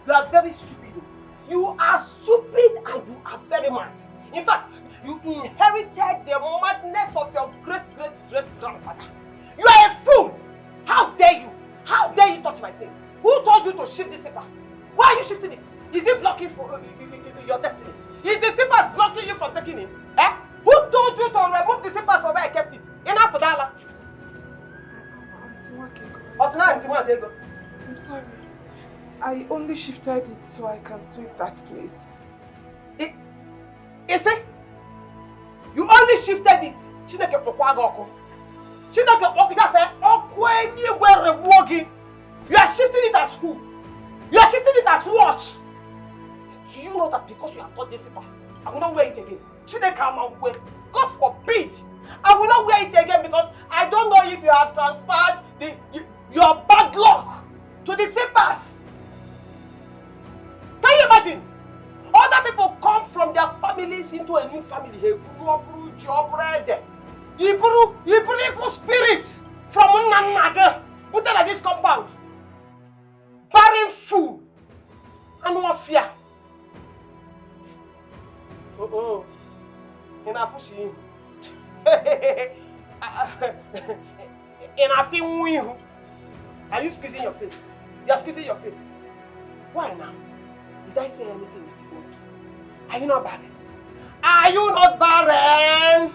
You are very stupid. You are stupid and you are very mad. In fact, you inherited the madness of your great-great-great-grandfather. You are a fool! How dare you? How dare you touch my thing? Who told you to shift the slippers? Why are you shifting it? Is it blocking for your destiny? Is the slippers blocking you from taking it? Eh? Who told you to remove the slippers from where I kept it? In Apodala. I'm sorry. I only shifted it so I can sweep that place. Is it? You only shifted it. Chineke Pokwago. Chineke Pokwago said, anywhere walking. You are shifting it as who? You are shifting it as what? Do you know that because you have taught this path, I will not wear it again? Chineke Amangwe, God forbid, I will not wear it again because I don't know if you have transferred your bad luck to the slippers. Can you imagine? Other people come from their families into a new family. You evil spirit from Nanaga, put at this compound. Barren fool and no fear. Oh, in a pushing. In a thing, are you squeezing your face? You are squeezing your face. Why now? Did I say anything that is not true? Are you not barren? Are you not barren?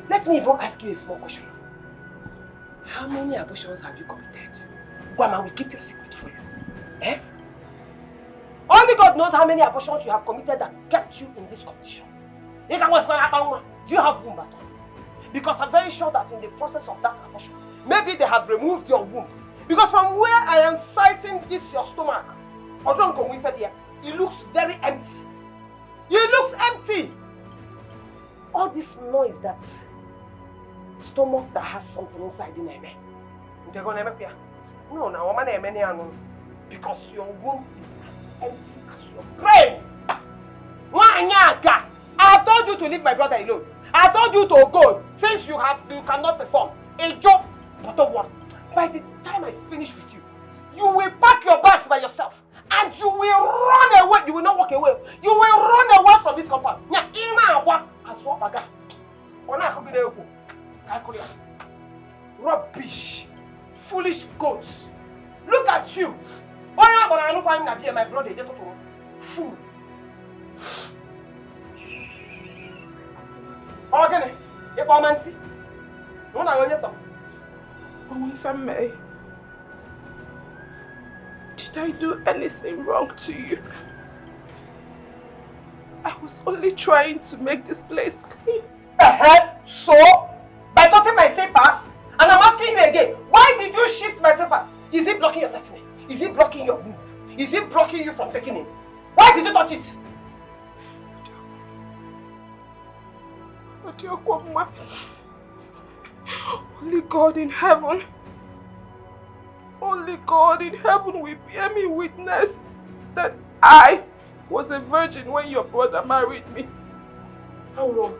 Let me even ask you a small question. How many abortions have you committed? Gwama will keep your secret for you. Eh? Only God knows how many abortions you have committed that kept you in this condition. Do you have womb at all? Because I'm very sure that in the process of that abortion, maybe they have removed your womb. Because from where I am sighting this your stomach, it looks very empty. It looks empty. All this noise that stomach that has something inside in it. No, because your womb is as empty as your brain. I told you to leave my brother alone. I told you to go since you cannot perform a job. But don't worry. By the time I finish with you, you will pack your bags by yourself and you will run away. You will not walk away. You will run away from this compound. Rubbish. Foolish goats. Look at you. My brother. Fool. Okay. If I'm anti. If I may, did I do anything wrong to you? I was only trying to make this place clean. So, by touching my slippers, and I'm asking you again, why did you shift my slippers? Is it blocking your destiny? Is it blocking your move? Is it blocking you from taking it? Why did you touch it? Only God in heaven will bear me witness that I was a virgin when your brother married me. How long?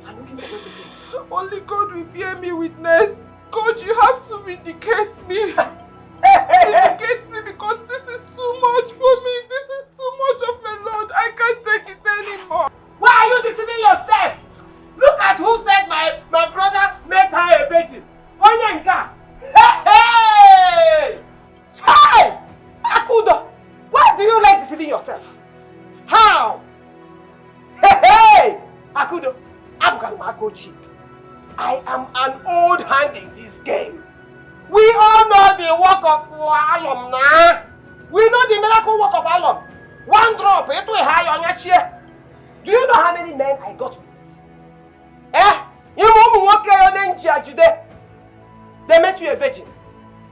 I'm looking for witnesses. Only God will bear me witness. God, you have to vindicate me. Vindicate me because this is too much for me. This is too much of a load. I can't take it anymore. Why are you deceiving yourself? Look at who said my brother made her a virgin. Onyenka. Hey! Child! Akudo! Why do you like deceiving yourself? How? Hey! Akudo, I'm gonna go cheap. I am an old hand in this game. We all know the work of Alum now. We know the miracle work of Alum. One drop, into a high on your chair. Do you know how many men I got with it? Eh? You won't walk on today. They made you a virgin.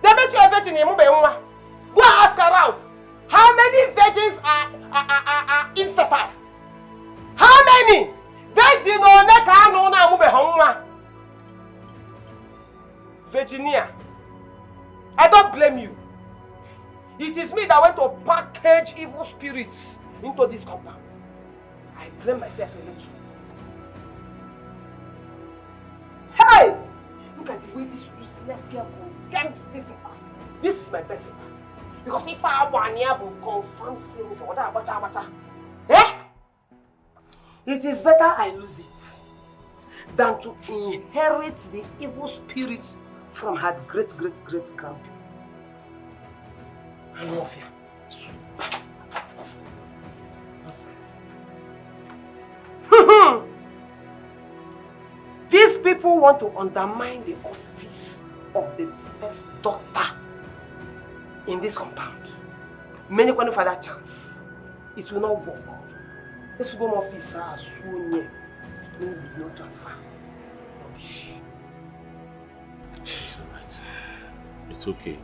They made you a virgin in Mumbai. Go ask around. How many virgins are infertile? How many? Virgin or neka no na Mumbai. Virginia, I don't blame you. It is me that went to package evil spirits into this compound. I blame myself a little. Hey! Look at the way this useless girl condemned this in us. This is my best advice. Because if I want to confirm sales or that, it is better I lose it than to inherit the evil spirit from her great grandpa. I love you. These people want to undermine the office of the first doctor in this compound. Many want for that chance. It will not work. This home office is so near. No transfer. Rubbish. It's alright. It's okay.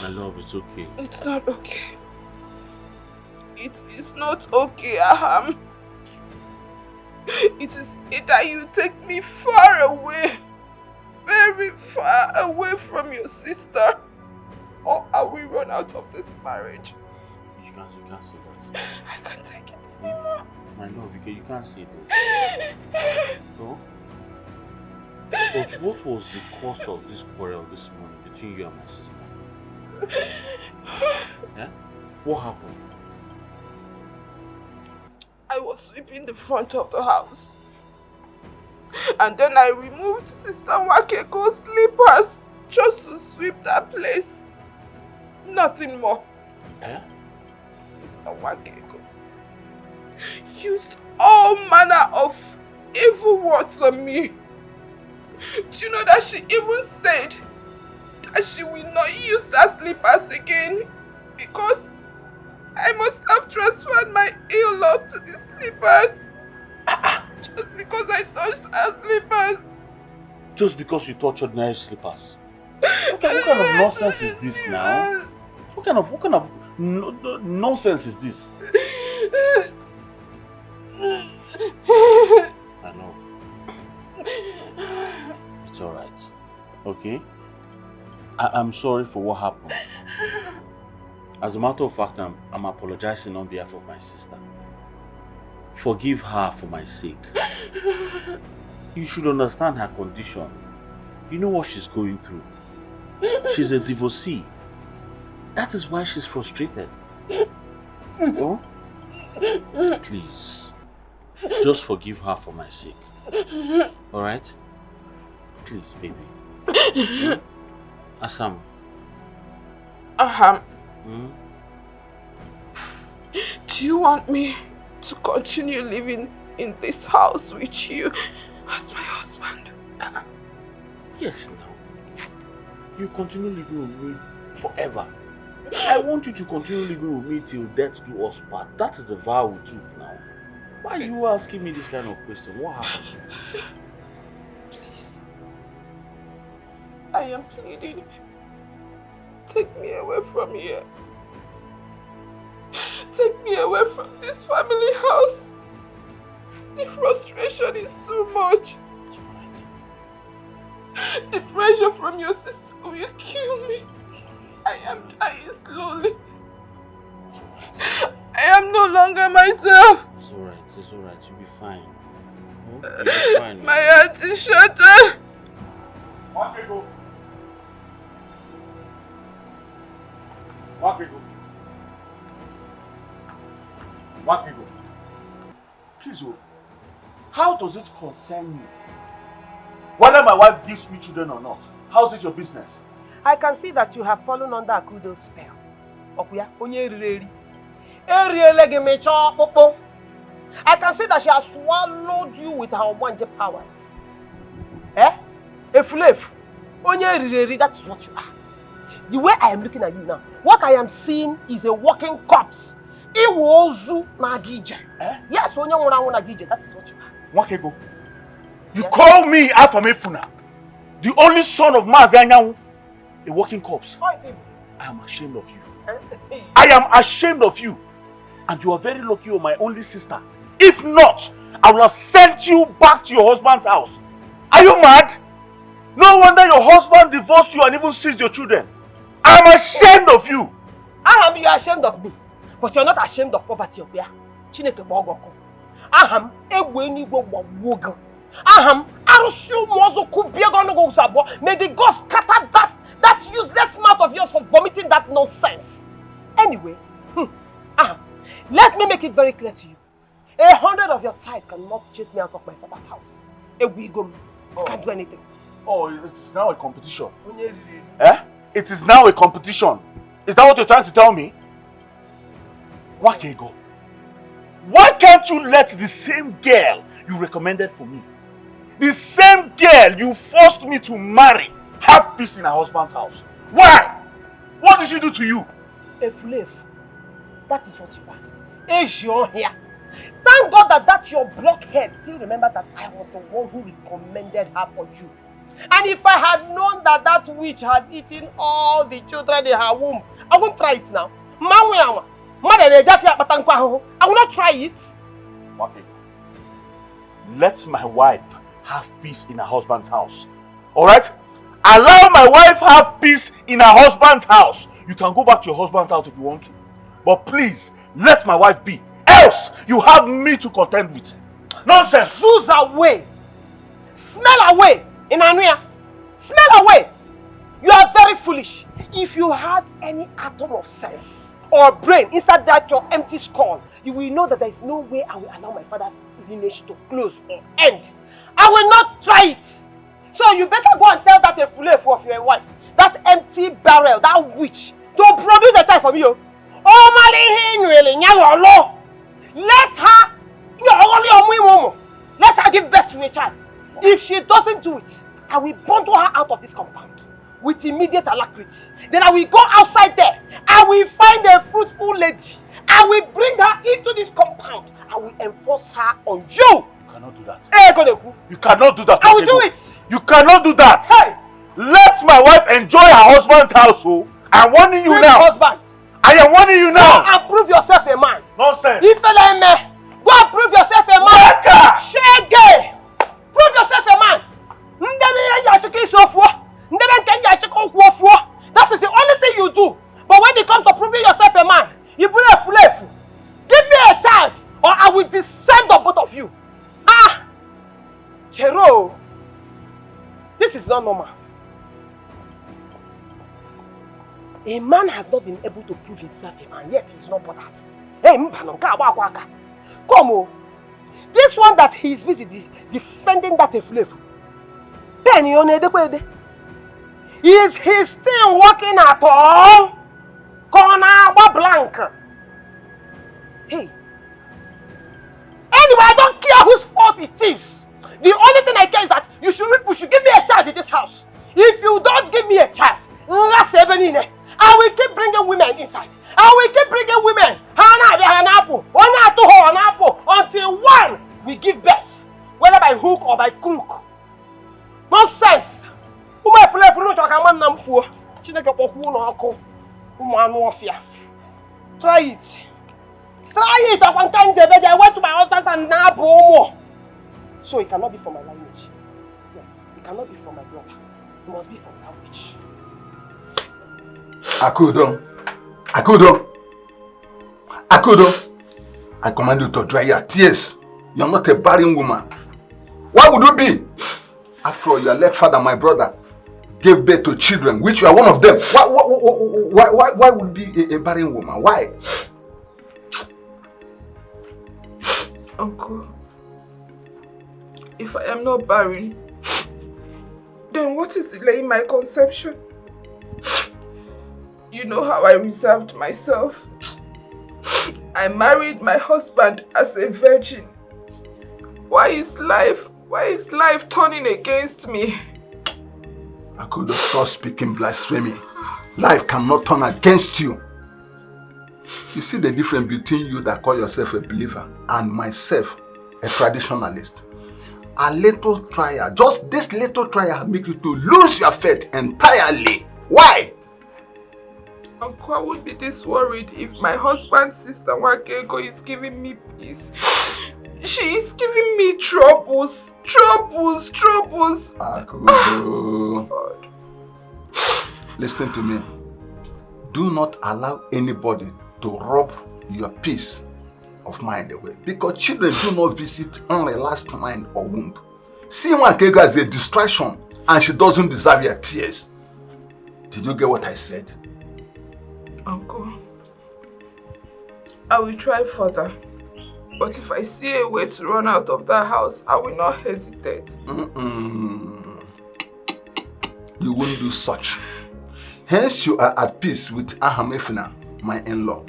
My love, it's okay. It's not okay. It is not okay, Aham. It is either you take me far away, very far away from your sister, or I will run out of this marriage. You can't say that. I can't take it anymore. My love, you can't say that. No? But what was the cause of this quarrel this morning between you and my sister? Yeah? What happened? I was sweeping the front of the house. And then I removed Sister Wakeko's slippers just to sweep that place. Nothing more. Yeah? Sister Wakeko used all manner of evil words on me. Do you know that she even said that she will not use that slippers again because I must have transferred my ill luck to the slippers. Just because I touched her slippers. Just because you touched ordinary slippers? What kind of nonsense is this now? What kind of nonsense is this? I know. It's alright. Okay? I'm sorry for what happened. As a matter of fact, I'm apologizing on behalf of my sister. Forgive her for my sake. You should understand her condition. You know what she's going through. She's a divorcee. That is why she's frustrated. Oh? Please. Just forgive her for my sake. Alright? Please, baby. Assam. Aham. Hmm? Do you want me to continue living in this house with you as my husband? Yes, now. You continue living with me forever. I want you to continue living with me till death do us part. That is the vow we took now. Why are you asking me this kind of question? What happened? Please. I am pleading. Take me away from here. Take me away from this family house. The frustration is too much. The pressure from your sister will kill me. I am dying slowly. I am no longer myself. It's alright, you'll be fine. You'll be fine. My heart is shattered. Wakeko. Please, how does it concern you? Whether my wife gives me children or not, how's it your business? I can see that you have fallen under Akudo's spell. Okuya, onye rireri. I can see that she has swallowed you with her wanje powers. Efulefu. Onye rireri, that is what you are. The way I am looking at you now, what I am seeing is a walking corpse. Iwozu Nagije. Yes, onye nwura Nagije, that is what you are. Wakeko, you call me Afamefuna, the only son of Maazanyawu, a walking corpse. I am ashamed of you. I am ashamed of you. And you are very lucky you are my only sister. If not, I will have sent you back to your husband's house. Are you mad? No wonder your husband divorced you and even seized your children. I am ashamed of you. Aham, you are ashamed of me. But you are not ashamed of poverty, Okuya. Chineke Bogoko. Aham, Egwenigwe Wawogo. Aham, Arusu Mozo Kubiagono Sabo. May the gods scatter That useless mouth of yours for vomiting that nonsense. Anyway, let me make it very clear to you. 100 of your type cannot chase me out of my father's house. We can't do anything. Oh, it's now a competition. Eh? It is now a competition. Is that what you're trying to tell me? Why can't you go? Why can't you let the same girl you recommended for me, the same girl you forced me to marry, have peace in her husband's house? Why? What did she do to you? A slave. That is what you are. Is your here. Thank God that your blockhead still remember that I was the one who recommended her for you. And if I had known that witch has eaten all the children in her womb, I won't try it now. I will not try it. Okay. Let my wife have peace in her husband's house. Alright? Allow my wife have peace in her husband's house. You can go back to your husband's house if you want to. But please, let my wife be. Else, you have me to contend with. Nonsense! Zoos away! Smell away! In Anuya! Smell away! You are very foolish. If you had any atom of sense or brain inside that your empty skull, you will know that there is no way I will allow my father's lineage to close or end. I will not try it. So you better go and tell that a fool of your wife, that empty barrel, that witch, to produce a child for me. Let her give birth to a child. If she doesn't do it, I will bundle her out of this compound with immediate alacrity. Then I will go outside there. I will find a fruitful lady. I will bring her into this compound. I will enforce her on you. You cannot do that. You cannot do that. I will do it. You cannot do that. Hey! Let my wife enjoy her husband's household. I'm warning you now. Husband. I am warning you now. Go and prove yourself a man. Nonsense. Go and prove yourself a man. Shege. Prove yourself a man. That is the only thing you do. But when it comes to proving yourself a man, you bring a flefu. Give me a child or I will descend on both of you. Chero. This is not normal. A man has not been able to prove himself a man, yet he is not bothered. Hey, come on. This one that he is busy defending that flavor. Then you know the is he still working at all? Corner blank. Hey. Anyway, I don't care whose fault it is. The only thing I care is that you should give me a child in this house. If you don't give me a child, I will keep bringing women inside. I will keep bringing women until one will give birth, whether by hook or by crook. Nonsense! Try it. I went to my husband's and now so it cannot be from my lineage. Yes, it cannot be from my brother. It must be from that witch. Akudo, I command you to dry your tears. You are not a barren woman. Why would you be? After all, your late father, my brother, gave birth to children, which you are one of them. Why would you be a barren woman? Why? Uncle, if I am not barren, then what is delaying my conception? You know how I reserved myself. I married my husband as a virgin. Why is life turning against me? I could have stopped speaking blasphemy. Life cannot turn against you. You see the difference between you that call yourself a believer and myself, a traditionalist. A little trial, just this little trial make you to lose your faith entirely. Why? Uncle, I would be this worried if my husband's sister Wakego is giving me peace. She is giving me troubles. Akudo. Listen to me. Do not allow anybody to rob your peace of mind away. Because children do not visit unrelaxed mind or womb. See Wakego as a distraction and she doesn't deserve your tears. Did you get what I said? Uncle, I will try further. But if I see a way to run out of that house, I will not hesitate. You won't do such. Hence you are at peace with Ahamefuna, my in-law.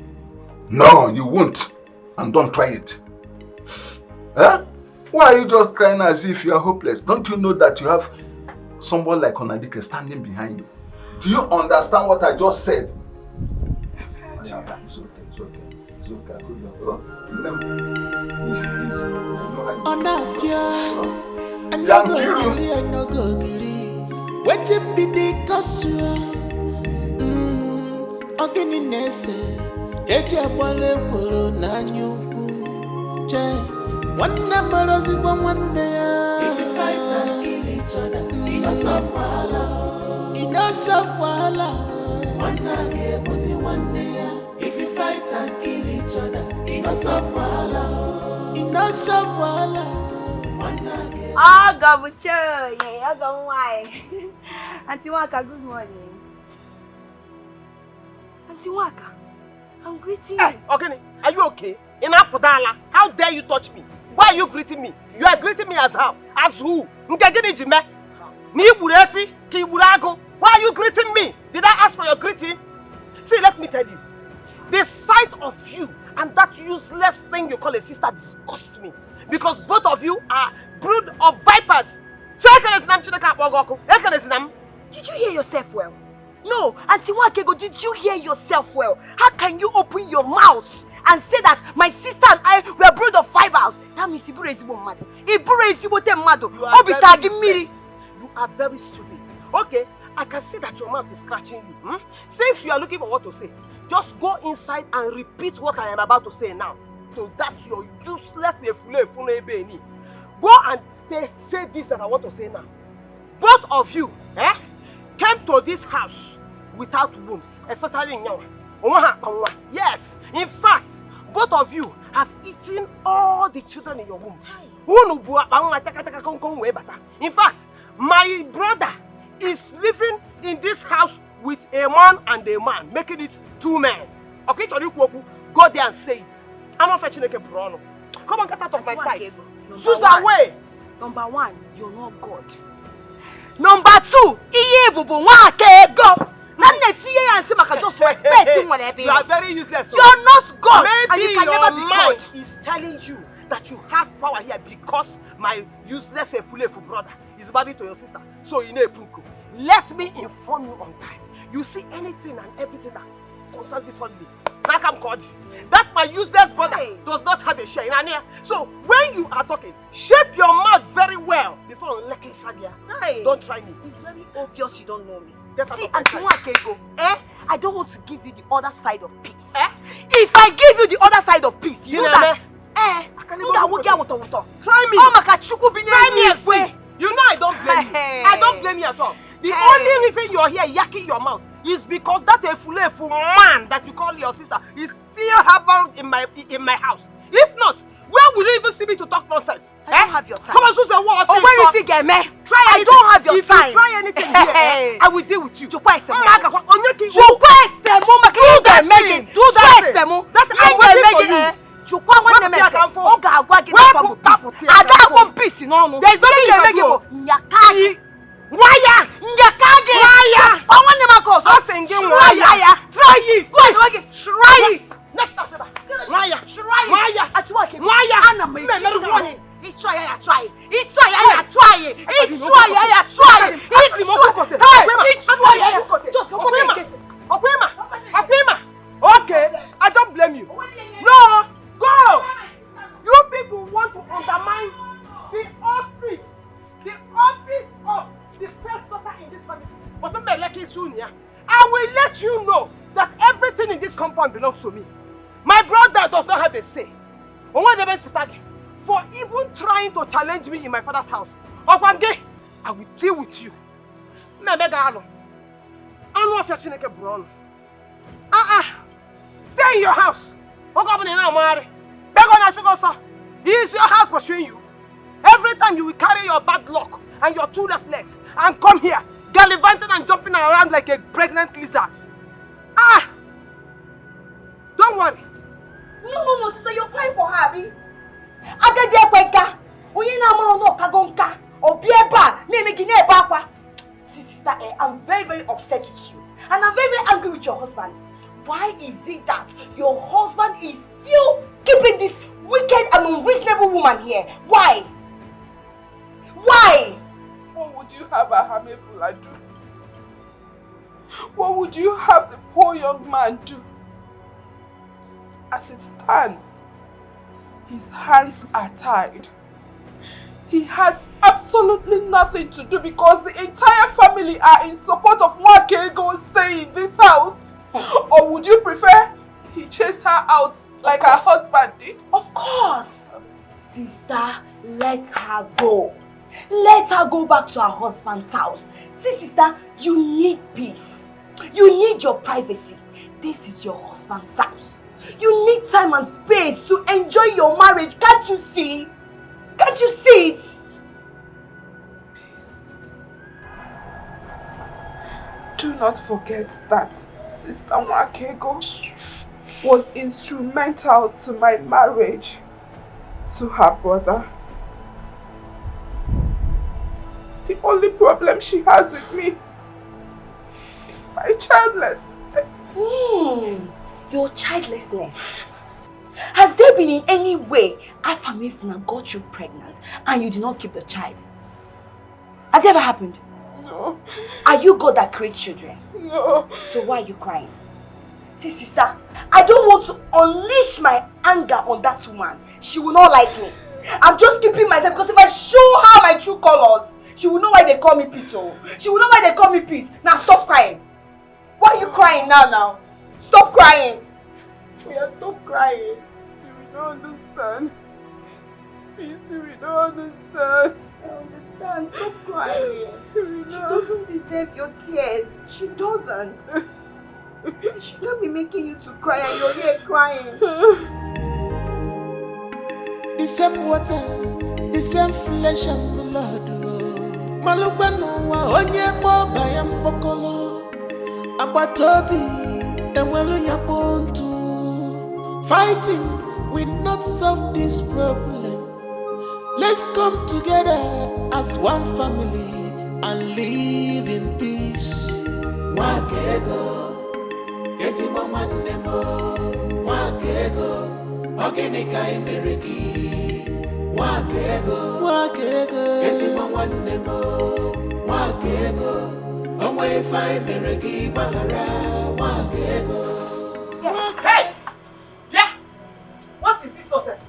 No, you won't. And don't try it. Huh? Why are you just crying as if you are hopeless? Don't you know that you have someone like Onadike standing behind you? Do you understand what I just said? It's okay. It's okay. Waiting be the castle. Again in Nesse, Eja Wale Polo Nanyuku. One number is one day. If we fight and kill each other, enough wala. One day, pussy one day. If we fight and kill each other, enough wala. Oh, Gabucho, yeah, I go why. Auntie Waka, good morning. Auntie Waka, I'm greeting you. Hey, okay, are you okay? In Apodala, how dare you touch me? Why are you greeting me? You are greeting me as how? As who? Why are you greeting me? Did I ask for your greeting? See, let me tell you. The sight of you and that useless thing you call a sister disgusts me. Because both of you are brood of vipers. Did you hear yourself well? No, Auntie Wakego, did you hear yourself well? How can you open your mouth and say that my sister and I were brood of vipers? That means you are very stupid. Okay, I can see that your mouth is scratching you. Since you are looking for what to say, just go inside and repeat what I am about to say now. So that your useless go and say this that I want to say now. Both of you came to this house without wombs, especially in Yawa. Yes, in fact, both of you have eaten all the children in your womb. In fact, my brother is living in this house with a man and a man, making it 2 men. Okay, go there and say it. I'm not fetching a Bruno. Come on, get out of my sight. Susan, away. Number 1, you're not God. Number 2, go. Just respect him whatever. You are very useless. So. You're not God. Maybe and you can your never be mind God. is telling you that you have power here because my useless Efulefu brother is married to your sister. So you know Punku. Let me inform you on time. You see anything and everything that concerns this family. Nakam Kodi. That my useless brother does not have a share in Ania. So when you are talking, shape your mouth very well before Leki Sadia. Don't try me. It's very obvious you don't know me. Get See, Auntie Wakego, I don't want to give you the other side of peace. If I give you the other side of peace, you know that. Try me. Try me. You know I don't blame you. I don't blame you at all. The only reason you're here yakking your mouth is because that Efulefu man that you call your sister is still harbored in my house. If not, where will you even see me to talk nonsense? I don't have your time. Come on, Susan, what? Oh, where you get me? I don't have your time. If you try anything here, I will deal with you. Do that thing. I'm waiting for you. Okay, I don't blame you. No, go! You people want to undermine the office of the first daughter in this family. But don't be lucky soon, yeah? I will let you know that everything in this compound belongs to me. My brother does not have a say. For even trying to challenge me in my father's house. I will deal with you. Stay in your house. Is your house pursuing you? Every time you will carry your bad luck and your 2 left legs and come here, gallivanting and jumping around like a pregnant lizard. Ah! Don't worry. No, sister, you're crying for her, Abi. Agadi Akweka, Oyena Mono Kagonka, Obieba, Nemegine Papa. See, sister, I'm very, very upset with you. And I'm very, very angry with your husband. Why is it that your husband is still keeping this wicked and unreasonable woman here? Why? Why? What would you have a Hamefula do? What would you have the poor young man do? As it stands, his hands are tied. He has absolutely nothing to do because the entire family are in support of Nwakego staying in this house. Or would you prefer he chase her out like her husband did? Of course. Sister, let her go. Let her go back to her husband's house. See, sister, you need peace. You need your privacy. This is your husband's house. You need time and space to enjoy your marriage. Can't you see? Can't you see it? Peace. Do not forget that Sister Nwakego was instrumental to my marriage to her brother. The only problem she has with me is my childlessness. Your childlessness. Has there been in any way Afamefuna got you pregnant and you did not keep the child? Has it ever happened? No. Are you God that creates children? No. So why are you crying? See, sister, I don't want to unleash my anger on that woman. She will not like me. I'm just keeping myself because if I show her my true colors, she will know why they call me peace. Oh. She will know why they call me peace. Now stop crying. Why are you crying now? Stop crying. Yeah, stop crying. You will not understand. Please, you will not understand. I understand. Stop crying. She doesn't deserve your tears. She doesn't. She can't be making you to cry and you're here crying. The same water, the same flesh and blood. Malubano wa onye po bayam pokolo. Abatobi enwelu ya pontu. Fighting will not solve this problem. Let's come together as one family and live in peace. Nwakego, ezigbo nwanne mo. Nwakego, ogini ka imere gị. Nwakego, ezigbo nwanne mo. Nwakego, onwe ife imere gị gbahara. Nwakego. Hey! Yeah! What is this nonsense?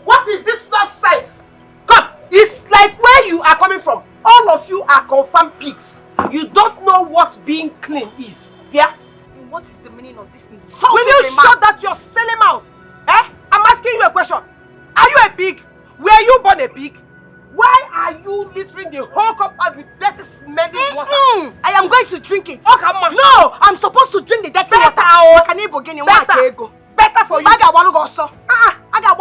What is this nonsense? Come! It's like where you are coming from. All of you are confirmed pigs. You don't know what being clean is. Yeah? And what is the meaning of this insult? Will you shut that your silly mouth? Eh? I'm asking you a question. Are you a pig? Were you born a pig? Why are you littering the whole compound with dirty smelling water? I am going to drink it. Oh, come on. No, I'm supposed to drink the dirty water. Better for you. I got one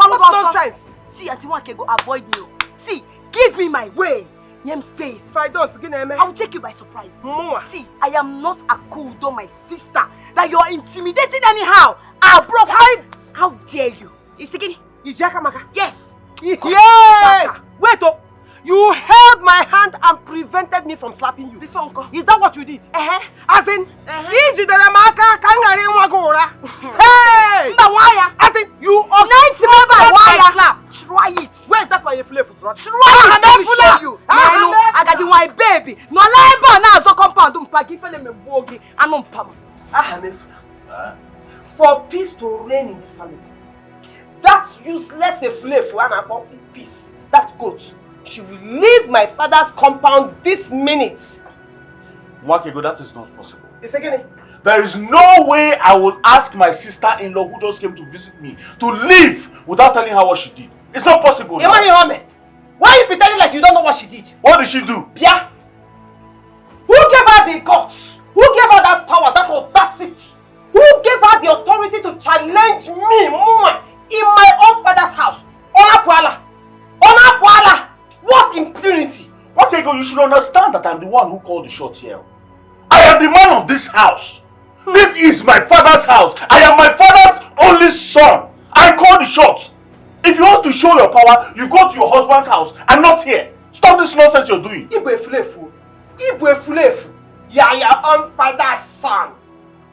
What nonsense? See, Auntie Nwakego, avoid me. See, give me my way. Name space. If I don't, I will take you by surprise. More. See, I am not a cool doll, my sister, that you are intimidating anyhow. I broke. How dare you? Isigini, Ijakamaka. Yes. Yeah. Wait, oh. You held my hand and prevented me from slapping you. Before Uncle. Is that what you did? As in, Hey! As in, you slap. Try it. Where's that my flavor, bro? Try it. Let me show you. I got my baby. No labor now. So compound. For peace to reign in this family, that useless slave for an about peace, that goat, she will leave my father's compound this minute. Nwakego, that is not possible. It's again. There is no way I will ask my sister-in-law who just came to visit me to leave without telling her what she did. It's not possible. Why are you pretending like you don't know what she did? What did she do? Yeah. Who gave her the guts? Who gave her that power, that audacity? Who gave her the authority to challenge me, Mama, in my own father's house? Ona Puala! What impunity? Okay, Wakego, you should understand that I'm the one who called the shot here. I am the man of this house. This is my father's house. I am my father's only son. I call the shots. If you want to show your power, you go to your husband's house and not here. Stop this nonsense you're doing. Igwe Fulefu. You are your own father's son.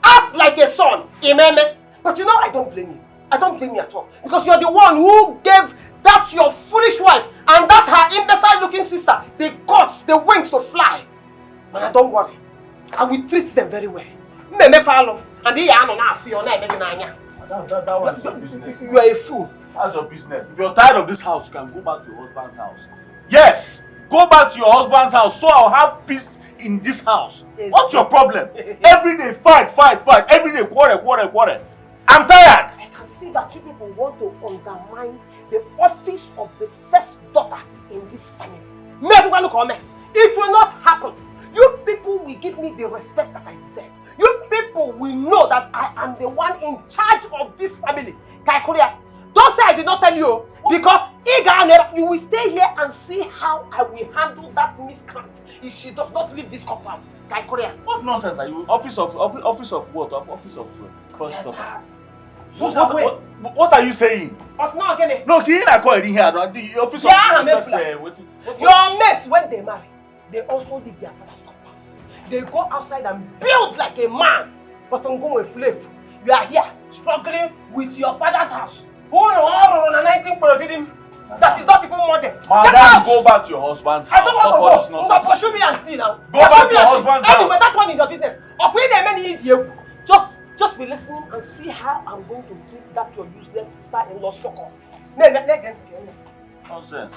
Act like a son, Imeme. But you know I don't blame you. I don't blame you at all. Because you're the one who gave that your foolish wife and that her imbecile looking sister the guts, the wings to fly. Man, don't worry. I will treat them very well. Meme follow. And they are not your name. That one is your business. You are a fool. That's your business. If you're tired of this house, you can go back to your husband's house. Yes! Go back to your husband's house so I'll have peace in this house. Yes. What's your problem? Every day fight. Every day quarrel. I'm tired. I can see that you people want to undermine the office of the first daughter in this family. It will not happen. You people will give me the respect that I deserve. You people will know that I am the one in charge of this family. Kaikuria, don't say I did not tell you, because you will stay here and see how I will handle that miscreant if she does not leave this compound. Kaikuria. What nonsense are you? Office of what? Office of first daughter. What are you saying? No, can you not call it in here? The office of your mates, when they marry, they also leave their father's compound. They go outside and build like a man. But I'm going with Flav. You are here struggling with your father's house. That is not even more than. Madam, go back to your husband's house. I don't want to go. Pursue me and see now. Go back to your husband's house. Anyway, that one is your business. Just be listening and see how I'm going to treat that your useless sister-in-law's fuck off. Nonsense.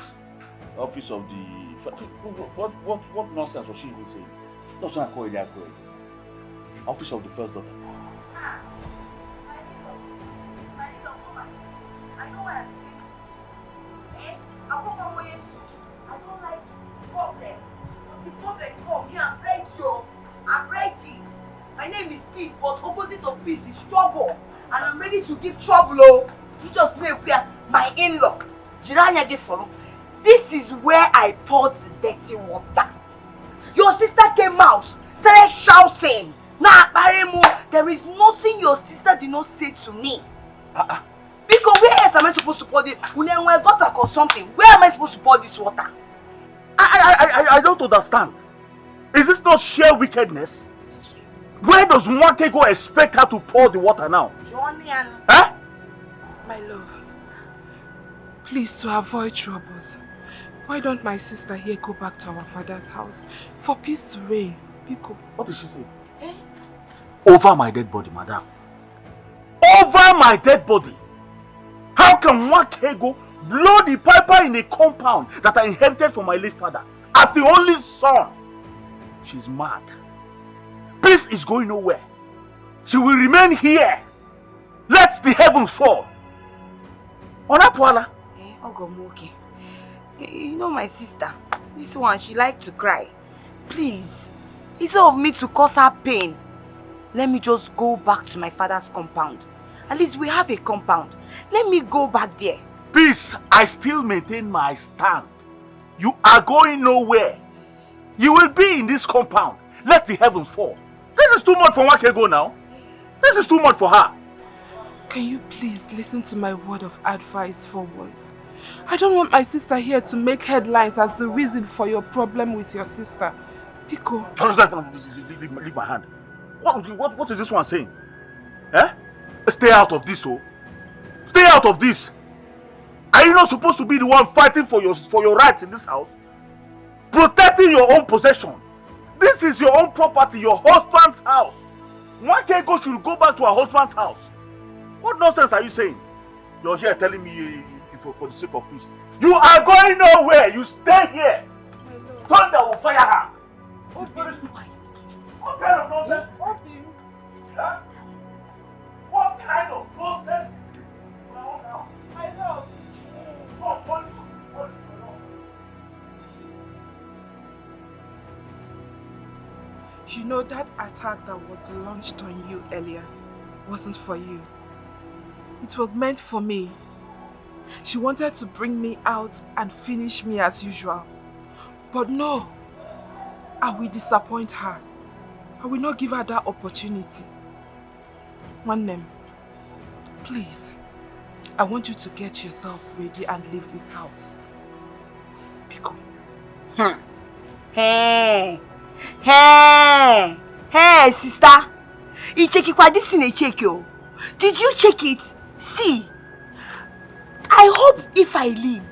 Office of the... What nonsense was she even saying? That's what I call it. Office of the first daughter. I know what I'm saying. I don't like problem. The problem come here and break you. I'm ready. My name is Peace, but opposite of peace is trouble. And I'm ready to give trouble. You just make clear my in-law. Jiranya did follow. This is where I poured the dirty water. Your sister came out, started shouting. Nah, Baremu, there is nothing your sister did not say to me. Because where else am I supposed to pour this? When I got her or something, where am I supposed to pour this water? I don't understand. Is this not sheer wickedness? Where does Mwakego expect her to pour the water now? Johnny and... Huh? My love, please, to avoid troubles, why don't my sister here go back to our father's house for peace to reign? Pico. What did she say? Over my dead body, madam. Over my dead body? How can Mwakego blow the piper in a compound that I inherited from my late father as the only son? She's mad. Peace is going nowhere. She will remain here. Let the heavens fall. Onapwala. Ogomoke. You know my sister. This one, she likes to cry. Please, instead of me to cause her pain, let me just go back to my father's compound. At least we have a compound. Let me go back there. Peace, I still maintain my stand. You are going nowhere. You will be in this compound. Let the heavens fall. This is too much for Wakego now. This is too much for her. Can you please listen to my word of advice for once? I don't want my sister here to make headlines as the reason for your problem with your sister. Pico. Leave my hand. What is this one saying? Eh? Stay out of this, oh. Stay out of this. Are you not supposed to be the one fighting for your rights in this house? Protecting your own possession. This is your own property, your husband's house. Mwakego should go back to her husband's house. What nonsense are you saying? You're here telling me for the sake of peace. You are going nowhere. You stay here. Thunder will fire her. What kind of nonsense? Huh? What kind of nonsense? I know. You know that attack that was launched on you earlier wasn't for you. It was meant for me. She wanted to bring me out and finish me as usual. But no, I will disappoint her. I will not give her that opportunity. One name, please, I want you to get yourself ready and leave this house. Biko. Hey, sister. You check it, this thing check you. Did you check it? See, I hope if I leave,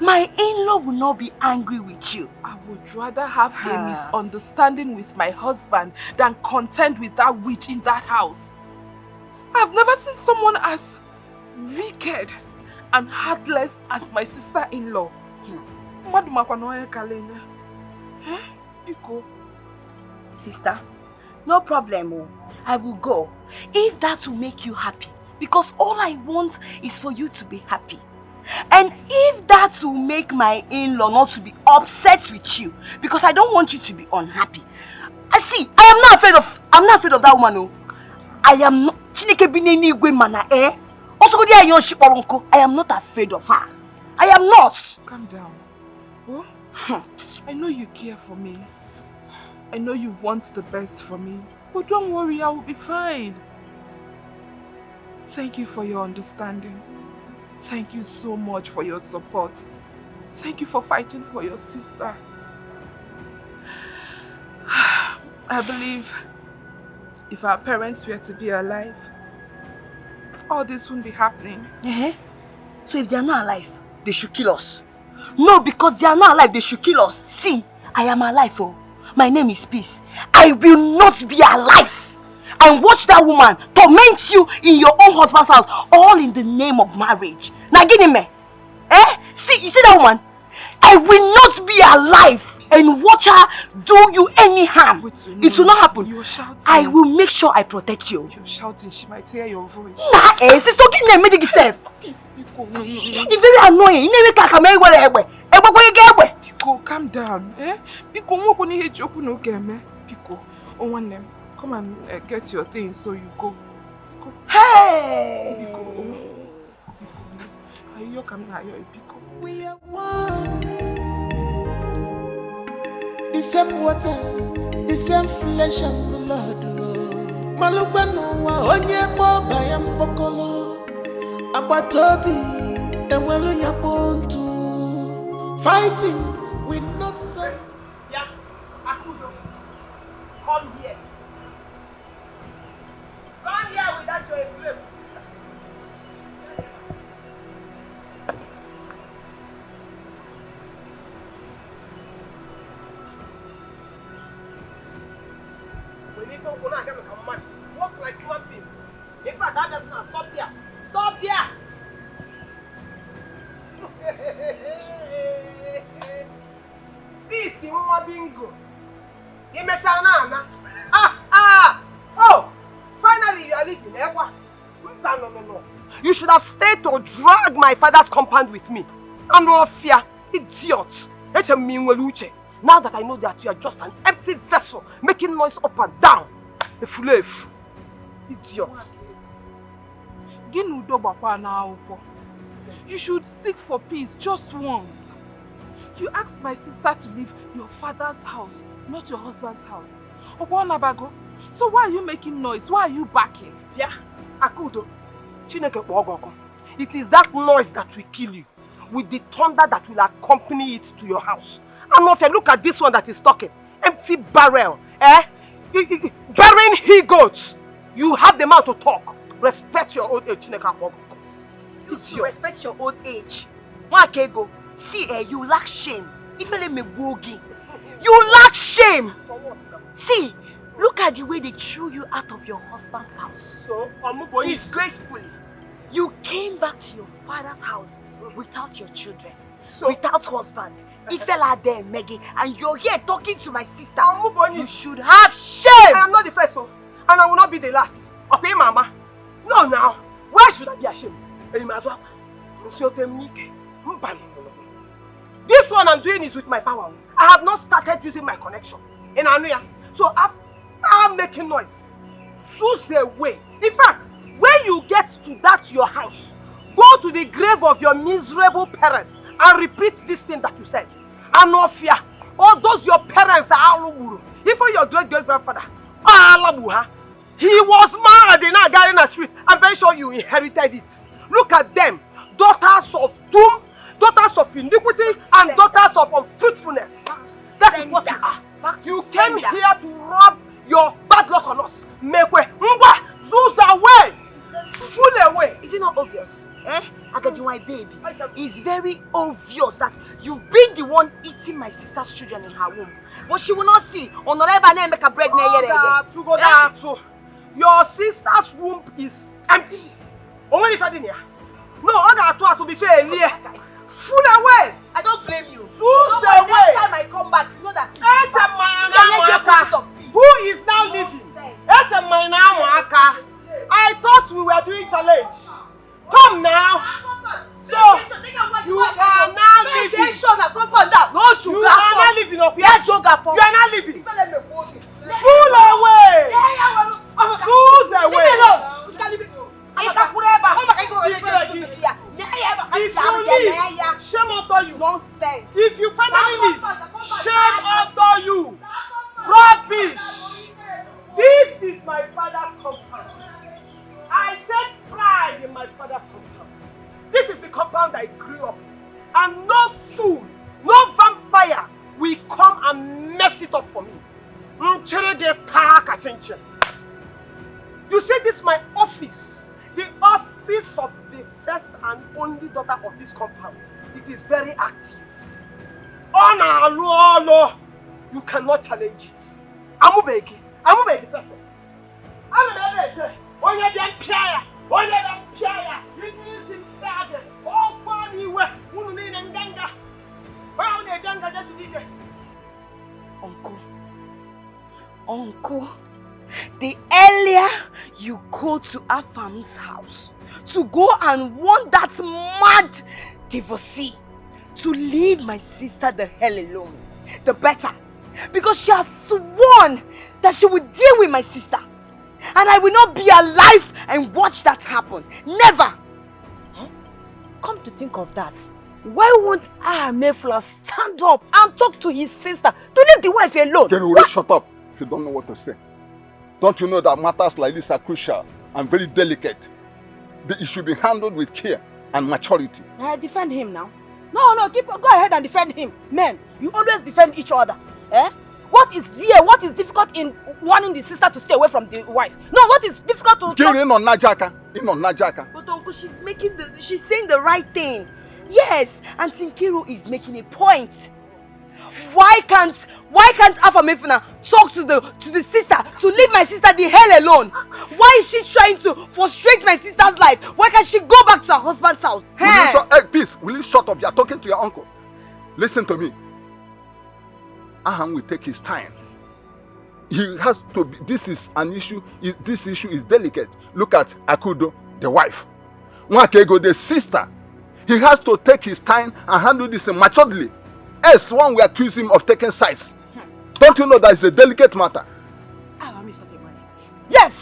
my in-law will not be angry with you. I would rather have a misunderstanding with my husband than contend with that witch in that house. I've never seen someone as wicked and heartless as my sister-in-law. Sister, no problem. I will go. If that will make you happy. Because all I want is for you to be happy. And if that will make my in-law not to be upset with you, because I don't want you to be unhappy. I'm not afraid of that woman. No. I am not. I am not afraid of her. I am not. Calm down. Oh? I know you care for me. I know you want the best for me. But don't worry, I will be fine. Thank you for your understanding. Thank you so much for your support. Thank you for fighting for your sister. I believe if our parents were to be alive, all this wouldn't be happening. So if they are not alive, they should kill us. No, because they are not alive, they should kill us. See, I am alive. Oh. My name is Peace. I will not be alive and watch that woman torment you in your own husband's house, all in the name of marriage. Now get him, See, you see that woman? I will not be alive and watch her do you any harm. It will not happen. You're shouting. I will make sure I protect you. You're shouting. She might hear your voice. Nah, sister, talking to me yourself. It's very annoying. You never can make Pico, calm down. Pico, I'm going to hit you. Pico, one name. Come and get your things so you go. Pico. Hey! Pico. Are you coming here, Pico? We are one. The same water, the same flesh and blood. Malubano wa onye bo bayam pokolo. Abatobi enwelu yapontu. Fighting will not serve. Yeah, Akudo, come here. Come here without your flame. We need to go now and get a man. Walk like human beings. In fact, that doesn't stop there. Stop there. This is what bingo. You make Nana. Oh, finally you are leaving. No. You should have stayed to drag my father's compound with me. And no fear, idiot. Now that I know that you are just an empty vessel making noise up and down. A slave. Idiot. You should seek for peace just once. You asked my sister to leave your father's house, not your husband's house. Obonabago. So why are you making noise? Why are you barking? Yeah, Akudo. It is that noise that will kill you, with the thunder that will accompany it to your house. And if you look at this one that is talking, empty barrel, burying he-goats. You have the mouth to talk. Respect your old age, You to respect your old age. Wakego, see, you lack shame. You lack shame. See, look at the way they threw you out of your husband's house. So, disgracefully. You came back to your father's house without your children, without husband. Ifela there, Maggie, and you're here talking to my sister. You should have shame. I am not the first one, and I will not be the last. Okay, Mama? No, now. Why should I be ashamed? This one I'm doing is with my power. I have not started using my connection in Anuya. So after making noise, Suze away. In fact, when you get to that your house, go to the grave of your miserable parents and repeat this thing that you said. And no fear. All those your parents are all even your great-great-grandfather. He was married in a guy in the street. I'm very sure you inherited it. Look at them. Daughters of doom, daughters of iniquity, and daughters of unfruitfulness. That is what you are. You came here to rub your bad luck on us. Make way. Lose away. Full away. Is it not obvious? Eh? Agaji, my baby. It's very obvious that you've been the one eating my sister's children in her womb. But she will not see. Make a break. Your sister's womb is empty. Only if I didn't hear. No, I got to be fair. Full away. I don't blame you. Lose away. Next time I come back, you know that. Who is now living? I thought we were doing challenge. Come now. So you are now living. You are not living up here. You are not living. Full away. Lose away. If you leave, shame on you. Nonsense. If you finally leave, shame on you. Rubbish. This is my father's compound. I take pride in my father's compound. This is the compound I grew up in. And no fool, no vampire will come and mess it up for me. You say this is my office. The office of the first and only daughter of this compound. It is very active. You cannot challenge it. I'm begging person. Uncle, the earlier you go to Afam's house to go and warn that mad divorcee to leave my sister the hell alone, the better. Because she has sworn that she will deal with my sister. And I will not be alive and watch that happen. Never. Huh? Come to think of that, why won't Mayflower stand up and talk to his sister to leave the wife alone? Can you shut up if you don't know what to say? Don't you know that matters like this are crucial and very delicate? It should be handled with care and maturity. Defend him now. No, go ahead and defend him. Men, you always defend each other. Eh? What is difficult in wanting the sister to stay away from the wife? No, what is difficult to... But Uncle, she's saying the right thing. Yes, and Tinkiru is making a point. Why can't Afamefuna talk to the sister to leave my sister the hell alone? Why is she trying to frustrate my sister's life? Why can't she go back to her husband's house? Peace, will you shut up? You are talking to your uncle. Listen to me. Aham will take his time. He has to be, this is an issue, this issue is delicate. Look at Akudo, the wife. Nwakego, the sister. He has to take his time and handle this maturely. Else one will accuse him of taking sides. Don't you know that it's a delicate matter? Aham is not a man. Yes!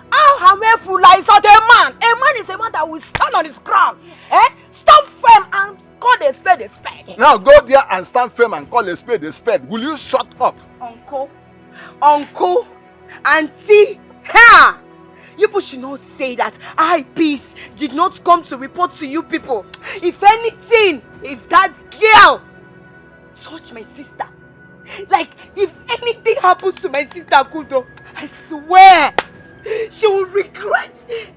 Ahamefula is not a man. A man is a man that will stand on his ground. Stand firm and call a spade a spade. Now go there and stand firm and call a spade a spade. Will you shut up? Uncle, auntie, ha! You people should not say that I, Peace, did not come to report to you people. If anything, if that girl touch my sister, like if anything happens to my sister Kudo, I swear she will regret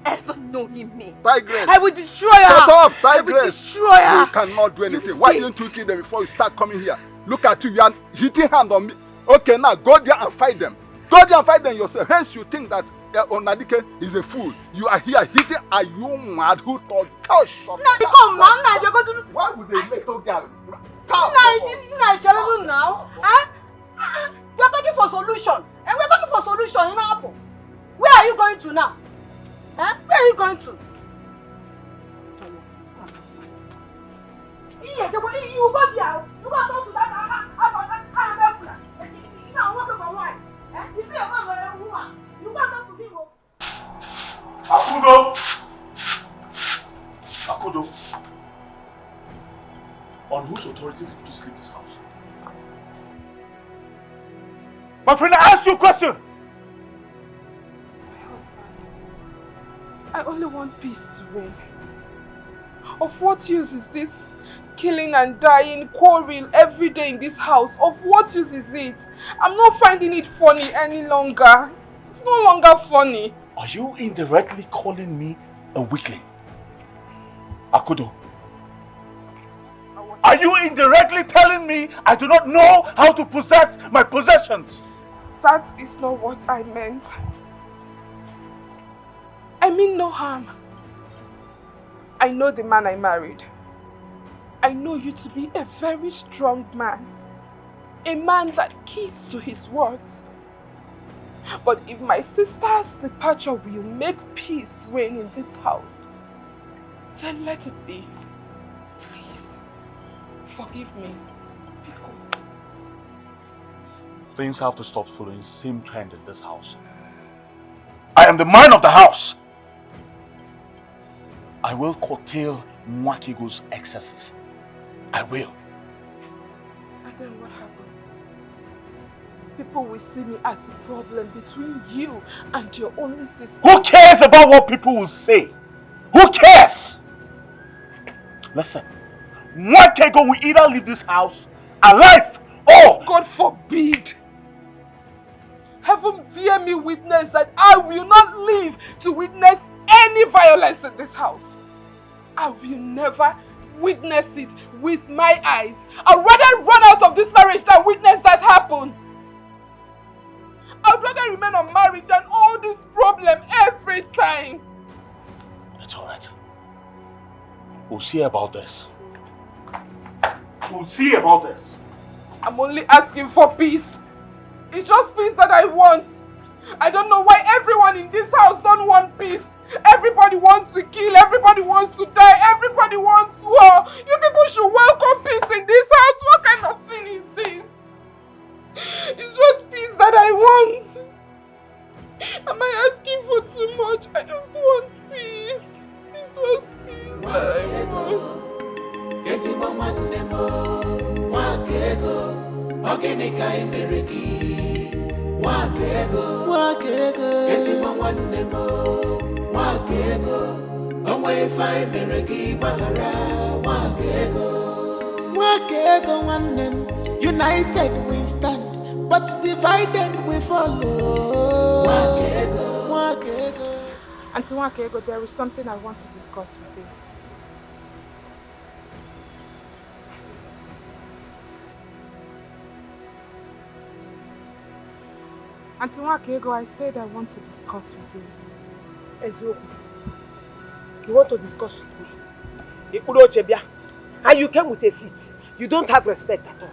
ever knowing me. Tigress. I will destroy her. Shut up, Tigress. I will destroy her. You cannot do anything. Why didn't you kill them before you start coming here? Look at you, you are hitting hand on me. Okay, now go there and fight them. Go there and fight them yourself. Hence you think that Onadike is a fool. You are here hitting. Are you mad? Who thought? Cow, shut up. Why would they make no girl? Cow. Now. We are talking for solution. And we are talking for solution in Apple. Where are you going to now? Where are you going to? You go there. You go talk to that. You know what about why? If you are a woman, you go talk to him. Akudo. On whose authority did you sleep in this house? My friend, I asked you a question. My husband, I only want peace to reign. Of what use is this killing and dying, quarrel every day in this house? Of what use is it? I'm not finding it funny any longer. It's no longer funny. Are you indirectly calling me a weakling? Akudo. Are you indirectly telling me I do not know how to possess my possessions? That is not what I meant. I mean no harm. I know the man I married. I know you to be a very strong man. A man that keeps to his words. But if my sister's departure will make peace reign in this house, then let it be. Please, forgive me. Things have to stop following the same trend in this house. I am the man of the house. I will curtail Mwakigo's excesses. I will. And then what happens? People will see me as a problem between you and your only sister. Who cares about what people will say? Who cares? Listen, Mwakigo will either leave this house alive or... God forbid! Heaven bear me witness that I will not live to witness any violence in this house. I will never witness it with my eyes. I'd rather run out of this marriage than witness that happen. I'd rather remain unmarried than all this problem every time. It's alright. We'll see about this. We'll see about this. I'm only asking for peace. It's just peace that I want. I don't know why everyone in this house don't want peace. Everybody wants to kill, everybody wants to die, everybody wants war. You people should welcome peace in this house. What kind of thing is this? It's just peace that I want. Am I asking for too much? I just want peace. It's just peace that I want. United we stand, but divided we follow. Auntie Wakego, there is something I want to discuss with you. Auntie Wakego, I said I want to discuss with you. Ezo, you want to discuss with me? And you came with a seat. You don't have respect at all.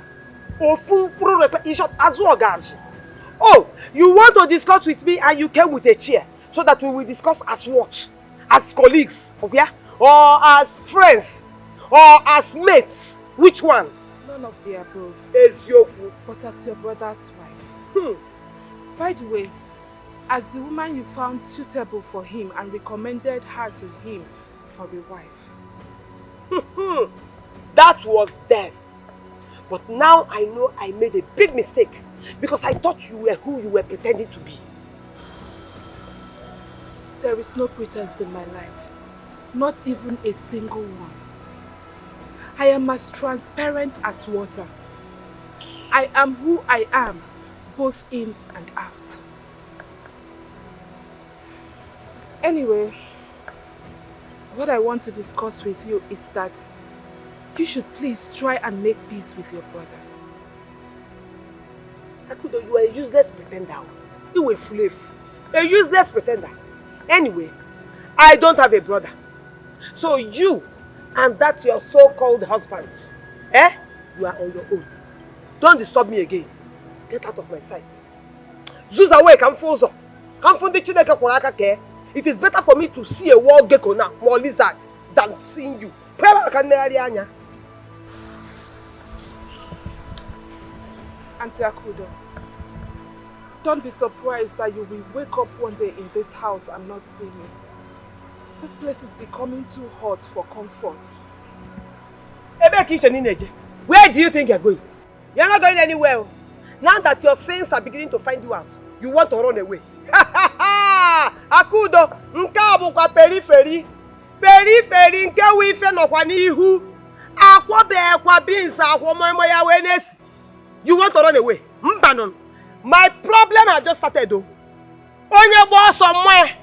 Oh, full respect. In short, as well as. Oh, you want to discuss with me and you came with a chair so that we will discuss as what? As colleagues, okay? Or as friends? Or as mates? Which one? None of the above. Ezioku. But as your brother's wife. By the way, as the woman you found suitable for him and recommended her to him for a wife. That was then. But now I know I made a big mistake because I thought you were who you were pretending to be. There is no pretense in my life. Not even a single one. I am as transparent as water. I am who I am, both in and out. Anyway, what I want to discuss with you is that you should please try and make peace with your brother. Akudo, you are a useless pretender. You a slave. A useless pretender. Anyway, I don't have a brother. So you and that your so-called husband, you are on your own. Don't disturb me again. Get out of my sight. Zuza away, come Fozo. Come from the Chineke Kwanaka Ke. It is better for me to see a wild gecko now, more lizard, than seeing you. Auntie Akudo, don't be surprised that you will wake up one day in this house and not see me. This place is becoming too hot for comfort. Where do you think you're going? You're not going anywhere. Now that your sins are beginning to find you out, you want to run away. Akudo, nke abukwa periphery. Periphery nke wife no kwa n'ihu. Akwo be kwa beans akwo momo ya wenes. You want to run away? Mbanon. My problem has just started though. Onye boss somewhere.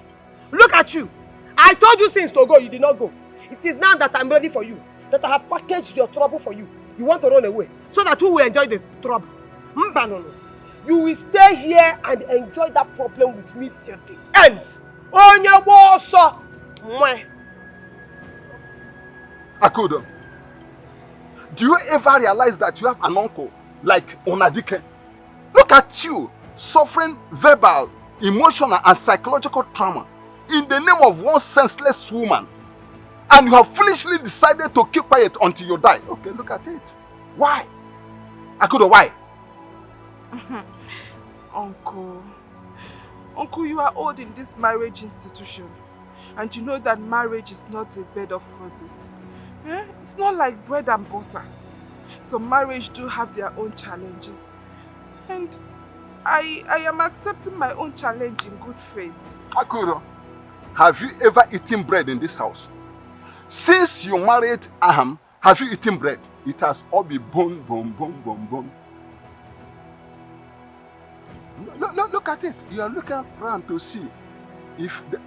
Look at you. I told you since to go, you did not go. It is now that I'm ready for you. That I have packaged your trouble for you. You want to run away. So that you will enjoy the trouble. Mbanon. You will stay here and enjoy that problem with me till the end. Onye boss somewhere. Akudo, do you ever realize that you have an uncle like Onadike? Look at you, suffering verbal, emotional and psychological trauma in the name of one senseless woman. And you have foolishly decided to keep quiet until you die. Okay, look at it. Why? Akudo, why? Uncle, you are old in this marriage institution. And you know that marriage is not a bed of roses. Eh? It's not like bread and butter. So marriage do have their own challenges. And I am accepting my own challenge in good faith. Akudo, have you ever eaten bread in this house? Since you married Aham, have you eaten bread? It has all been bone. Look at it. You are looking around to see if the...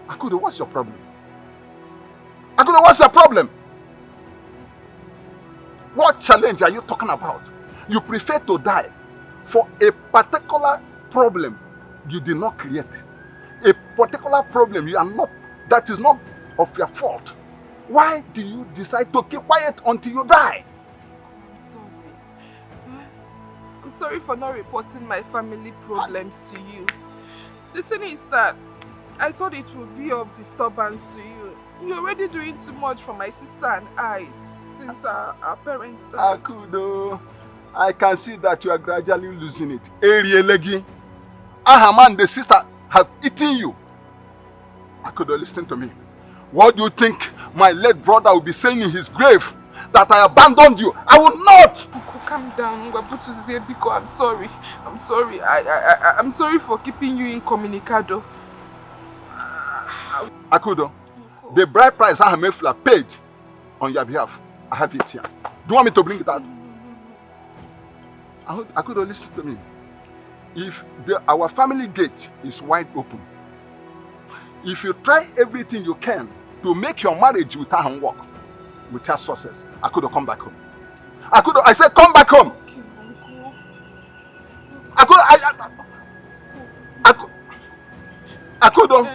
Akudo, what's your problem? Akudo, what's your problem? What challenge are you talking about? You prefer to die for a particular problem you did not create. A particular problem you are not, that is not of your fault. Why do you decide to keep quiet until you die? I'm sorry. I'm sorry for not reporting my family problems to you. The thing is that I thought it would be of disturbance to you. You're already doing too much for my sister and I since our parents died. Akudo, I can see that you are gradually losing it. Arielegi, Aham and the sister have eaten you. Akudo, listen to me. What do you think my late brother will be saying in his grave? That I abandoned you? I will not! Uncle, calm down. I'm sorry. I'm sorry. I'm sorry for keeping you incommunicado. Akudo, the bride price Aham paid on your behalf, I have it here. Do you want me to bring it out? Akudo, listen to me. If our family gate is wide open, if you try everything you can to make your marriage with Aham work, without success, Akudo, come back home. Akudo, I said come back home. Akudo, Akudo.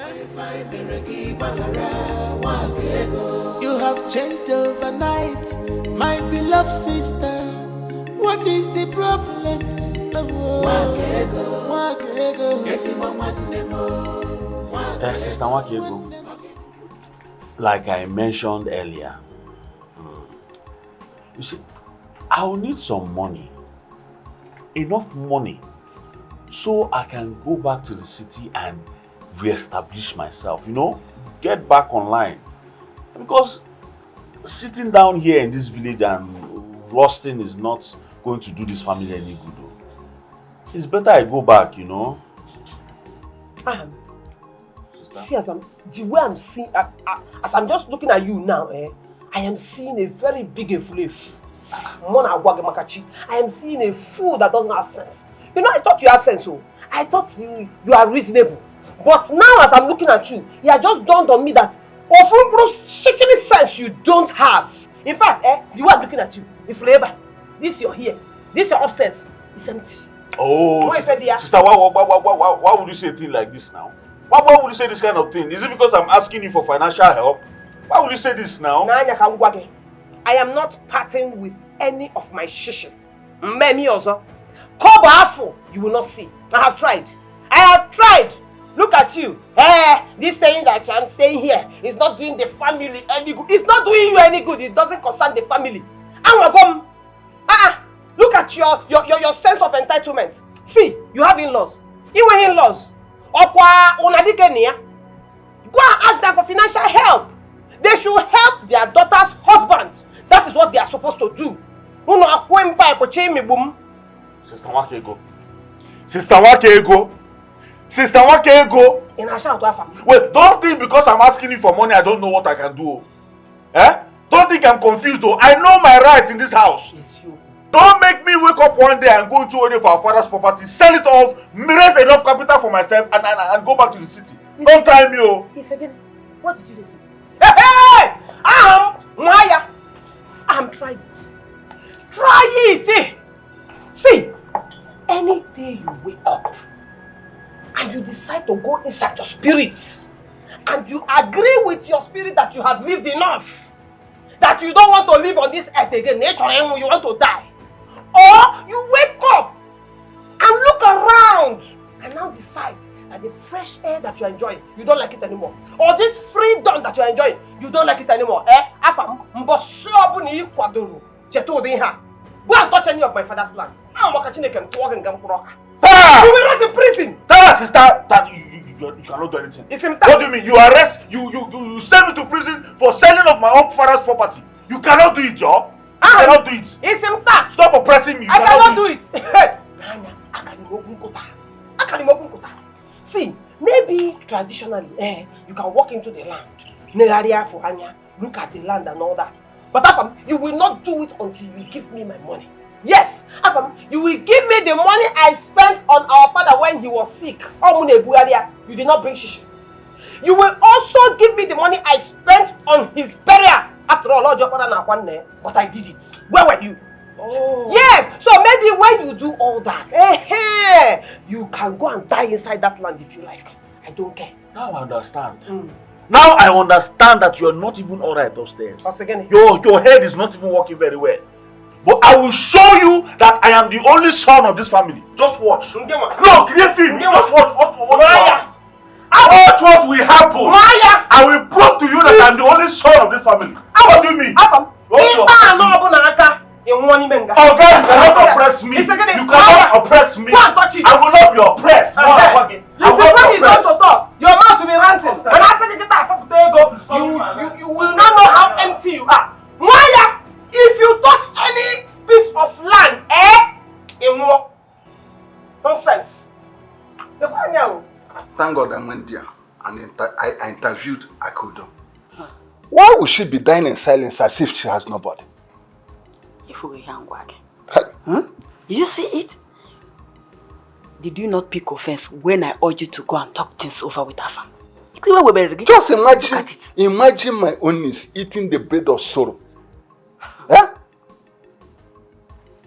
You have changed overnight, my beloved sister. What is the problem? Sister Wakego, like I mentioned earlier, you see, I will need some money, enough money, so I can go back to the city and re-establish myself, you know, get back online. Because sitting down here in this village and rusting is not going to do this family any good. It's better I go back, you know. See, the way I'm seeing, as I'm just looking at you now, I am seeing a very big influence. I am seeing a fool that doesn't have sense. You know, I thought you had sense, so I thought you are reasonable. But now, as I'm looking at you, it has just dawned on me that of shaking sense you don't have. In fact, the way I'm looking at you, if labor, this your here, this your upstairs, it's empty. Oh, sister, why would you say a thing like this now? Why would you say this kind of thing? Is it because I'm asking you for financial help? Why would you say this now? I am not parting with any of my shishi. Many also. Kobo, you will not see. I have tried. Look at you. This thing that I'm staying here is not doing the family any good. It's not doing you any good. It doesn't concern the family. Look at your sense of entitlement. See, you have in-laws. Even in-laws. Go and ask them for financial help. They should help their daughter's husband. That is what they are supposed to do. Sister Wakego. Sister Wakego. Sister Wakego. In a shout to Wait, don't think because I'm asking you for money I don't know what I can do. Eh? Don't think I'm confused though. I know my rights in this house. It's you. Don't make me wake up one day and go into one day for our father's property, sell it off, raise enough capital for myself and go back to the city. Don't try me, oh. Yes, again. What did you just say? Hey! Maya! I'm trying it. Try it! See, any day you wake up and you decide to go inside your spirit and you agree with your spirit that you have lived enough, that you don't want to live on this earth again, you want to die, or you wake up and look around and now decide that the fresh air that you're enjoying, you don't like it anymore, or this freedom that you're enjoying, you don't like it anymore, go and touch any of my father's land. Ah! You will not in prison. Tell us, sister, that you cannot do anything. What do you mean? You arrest, you send me to prison for selling of my own father's property. You cannot do it, Joe. You cannot do it. Stop oppressing me. I cannot do it. See, maybe traditionally, you can walk into the land, look at the land and all that. But Afam, you will not do it until you give me my money. Yes, Afam, you will give me the money I spent on our father when he was sick. You did not bring shishi. You will also give me the money I spent on his burial. After all, Lord, your father na one there, but I did it. Where were you? Oh. Yes, so maybe when you do all that, you can go and die inside that land if you like. I don't care. Now I understand. Now I understand that you're not even alright upstairs. Your head is not even working very well. But I will show you that I am the only son of this family. Just watch. Look, just watch what will happen. Maya. I will prove to you that I'm the only son of this family. What do you mean? Oh God, you cannot oppress me. You cannot oppress me. I will not be oppressed. Your mouth will be ranting. When I say you will not know how empty you are. Maya, if you touch any piece of land, in war. Nonsense. Thank God I went there and I interviewed Akudo. Why would she be dying in silence as if she has nobody? If we young huh? Did you see it? Did you not pick offense when I urged you to go and talk things over with Afam? Just imagine my own niece eating the bread of sorrow.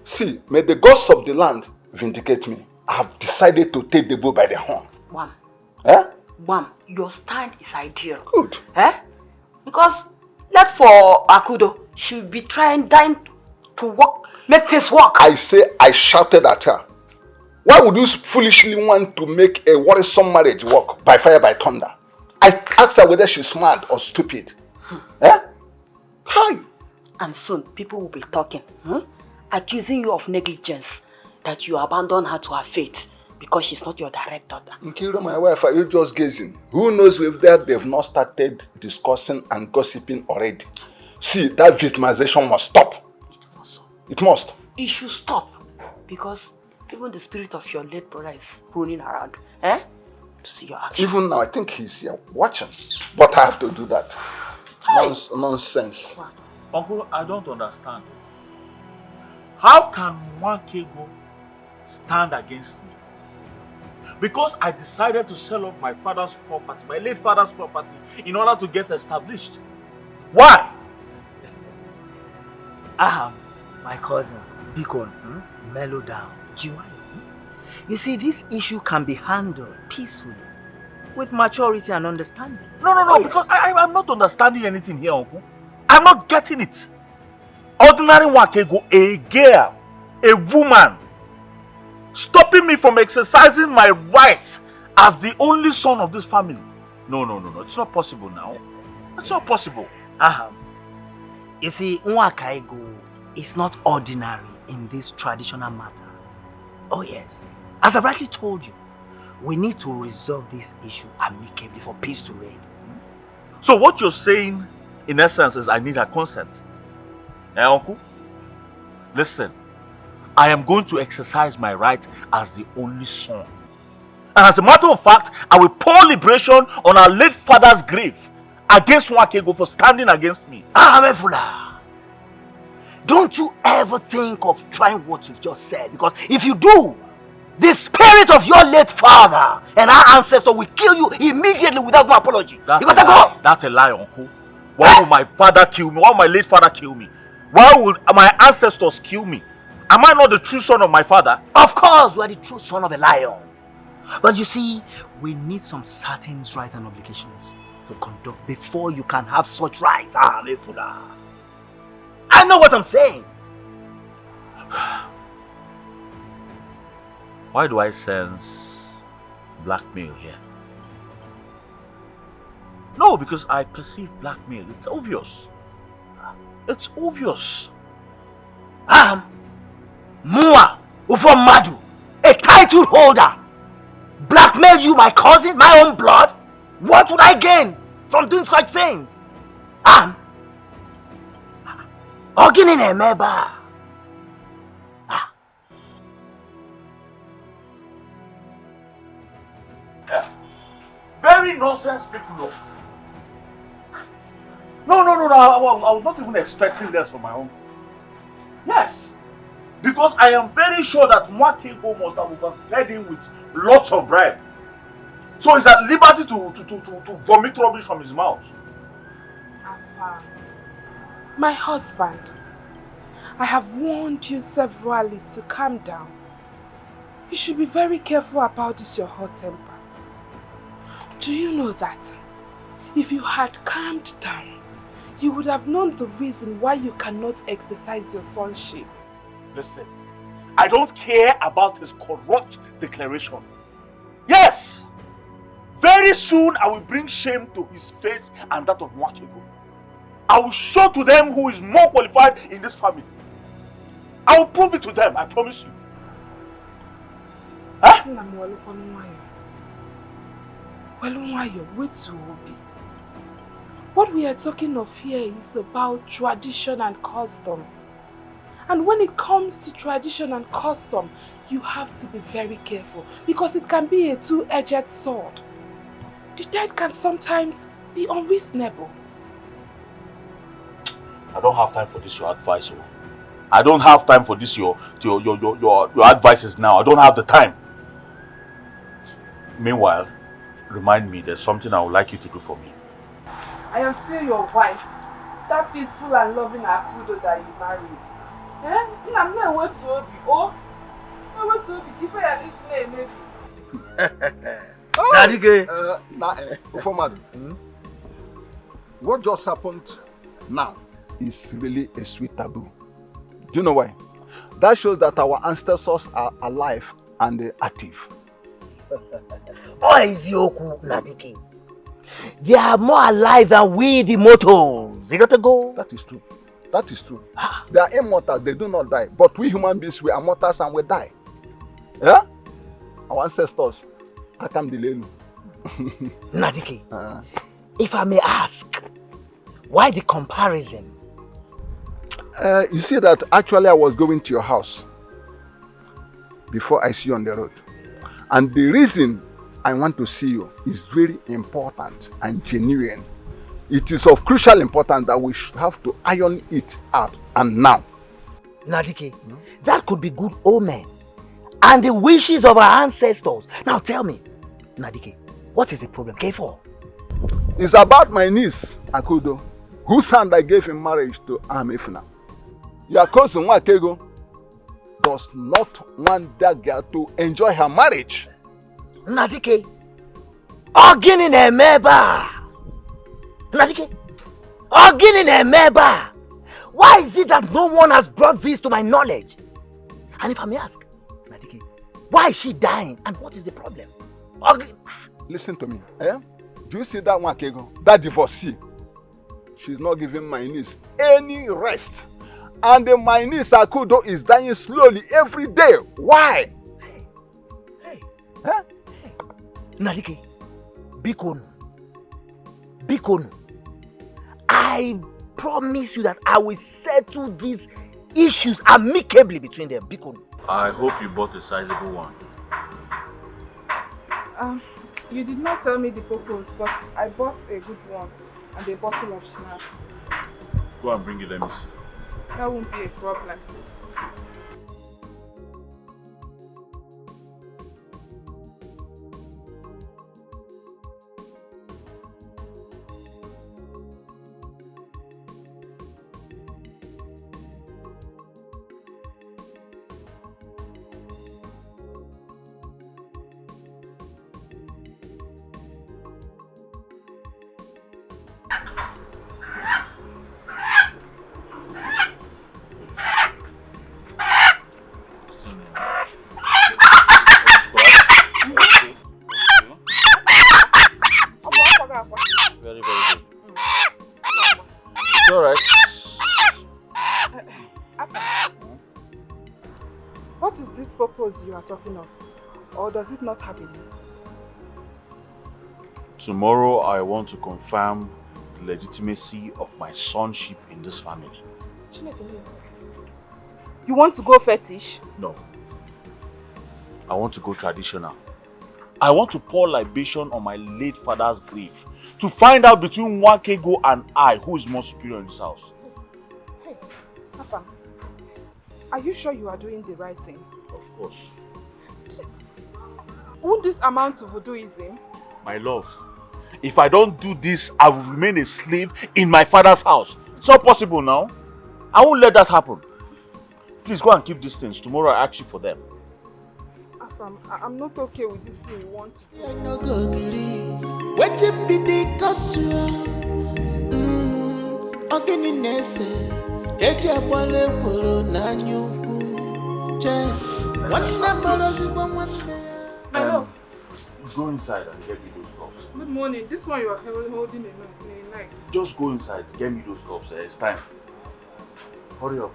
See, may the gods of the land vindicate me. I have decided to take the bull by the horn. Wham, your stand is ideal. Good. Because let for Akudo, she'll be dying to work, make things work. I say I shouted at her. Why would you foolishly want to make a worrisome marriage work by fire by thunder? I asked her whether she's mad or stupid. Hi. And soon people will be talking, accusing you of negligence, that you abandoned her to her fate because she's not your direct daughter. Nkiro, my wife, are you just gazing? Who knows if they've not started discussing and gossiping already? See, that victimization must stop. It must. It should stop because even the spirit of your late brother is running around. To see your action. Even now, I think he's here watching. But I have to do that. Nonsense. Uncle, I don't understand. How can Wakego stand against me? Because I decided to sell off my father's property, my late father's property, in order to get established. Why? My cousin, Beacon, mellow down. You see, this issue can be handled peacefully, with maturity and understanding. No, because I'm not understanding anything here, Uncle. I'm not getting it. Ordinary Wakego, a girl, a woman, stopping me from exercising my rights as the only son of this family. No, it's not possible now. It's not possible. You see, Nwakaigo is not ordinary in this traditional matter. Oh yes, as I rightly told you, we need to resolve this issue amicably for peace to reign. So what you're saying, in essence, is I need her consent. Uncle? Listen, I am going to exercise my right as the only son. And as a matter of fact, I will pour liberation on our late father's grave against Nwakego for standing against me. Amefula, don't you ever think of trying what you've just said, because if you do, the spirit of your late father and our ancestor will kill you immediately without no apology. You gotta go. That's a lie, uncle. Why would my father kill me? Why would my late father kill me? Why would my ancestors kill me? Am I not the true son of my father? Of course, you are the true son of a lion. But you see, we need some certain rights and obligations to conduct before you can have such rights. Amefula, I know what I'm saying. Why do I sense blackmail here? No, because I perceive blackmail. It's obvious. It's obvious. Mua Ufomadu, a title holder, blackmail you, my cousin, my own blood? What would I gain from doing such things? Ogini Nemeba. Very nonsense people. No. I was not even expecting this from my own. Yes. Because I am very sure that Nwakego must have overfed him with lots of bribe. So he's at liberty to vomit rubbish from his mouth. My husband, I have warned you severally to calm down. You should be very careful about this, your hot temper. Do you know that if you had calmed down, you would have known the reason why you cannot exercise your sonship? Listen, I don't care about his corrupt declaration. Yes, very soon I will bring shame to his face and that of Nwakego. I will show to them who is more qualified in this family. I will prove it to them, I promise you. Huh? What we are talking of here is about tradition and custom. And when it comes to tradition and custom, you have to be very careful because it can be a two-edged sword. The dead can sometimes be unreasonable. I don't have time for this, your advice. I don't have time for this, your advices now. I don't have the time. Meanwhile, remind me, there's something I would like you to do for me. I am still your wife. That peaceful and loving Akudo that you married. I'm not wait to Obi. Oh, I wait to Obi. Keep your name. What just happened now is really a sweet taboo. Do you know why? That shows that our ancestors are alive and active. Oizioku Nadike. They are more alive than we, the mortals. You got to go. That is true. That is true. They are immortal, they do not die. But we human beings, we are mortals and we die. Yeah? Our ancestors, I can't delay you. Nadike, if I may ask, why the comparison? You see that actually I was going to your house before I see you on the road. And the reason I want to see you is very important and genuine. It is of crucial importance that we should have to iron it out and now. Nadike, that could be good omen and the wishes of our ancestors. Now tell me, Nadike, what is the problem? K4. It's about my niece, Akudo, whose hand I gave in marriage to Amefuna. Your cousin Nwakego does not want that girl to enjoy her marriage. Nadike, Ogini Nemeba. Nadike, Ogini Nemeba. Why is it that no one has brought this to my knowledge? And if I may ask, Nadike, why is she dying and what is the problem? Listen to me. Do you see that Nwakego, that divorcee? She's not giving my niece any rest. And my niece Akudo is dying slowly every day. Why? Hey. Nadike, Bikonu, I promise you that I will settle these issues amicably between them. Bikonu. I hope you bought a sizable one. You did not tell me the purpose, but I bought a good one and a bottle of schnapps. Go and bring it, let me see. That won't be a problem. Very, very good. It's alright. What is this purpose you are talking of? Or does it not have a name? Tomorrow I want to confirm the legitimacy of my sonship in this family. You want to go fetish? No. I want to go traditional. I want to pour libation on my late father's grave to find out between Wakego and I who is more superior in this house. Hey, Papa, are you sure you are doing the right thing? Of course. Won't this amount to voodooism? My love, if I don't do this, I will remain a slave in my father's house. It's not possible now. I won't let that happen. Please go and keep these things. Tomorrow I ask you for them. Afam, I'm not okay with this thing you want to do. Waiting be the castle. Organinese. Eja bole polo na nyuku. Che. One number is one. My love. Go inside and get me those cups. Good morning. This one you are holding in a knife. Just go inside, get me those cups. It's time. Hurry up.